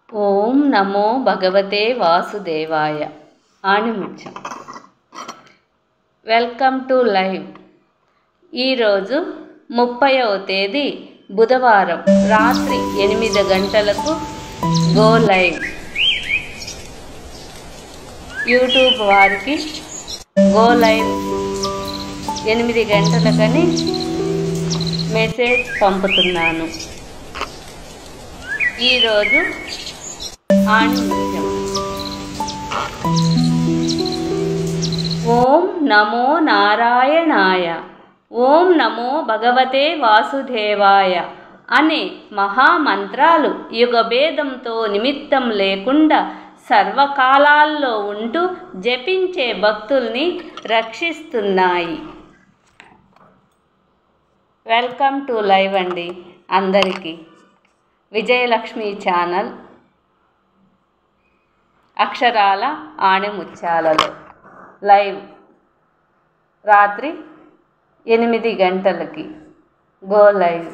ఓం నమో భగవతే వాసుదేవాయ. ఆణిముత్యం. Welcome to live. ఈరోజు 30వ తేదీ బుధవారం రాత్రి 8 గంటలకు గో లైవ్. యూట్యూబ్ వారికి గో లైవ్ 8 గంటలకని మెసేజ్ పంపుతున్నాను. ఈరోజు ఆణిముత్యం. ఓం నమో నారాయణాయ, ఓం నమో భగవతే వాసుదేవాయ అనే మహామంత్రాలు యుగభేదంతో నిమిత్తం లేకుండా సర్వకాలాల్లో ఉంటూ జపించే భక్తుల్ని రక్షిస్తున్నాయి. వెల్కమ్ టు లైవ్ అండి అందరికీ. విజయలక్ష్మి ఛానల్ అక్షరాల ఆణిముత్యాలలో లైవ్ రాత్రి 8 గంటలకి గో లైవ్.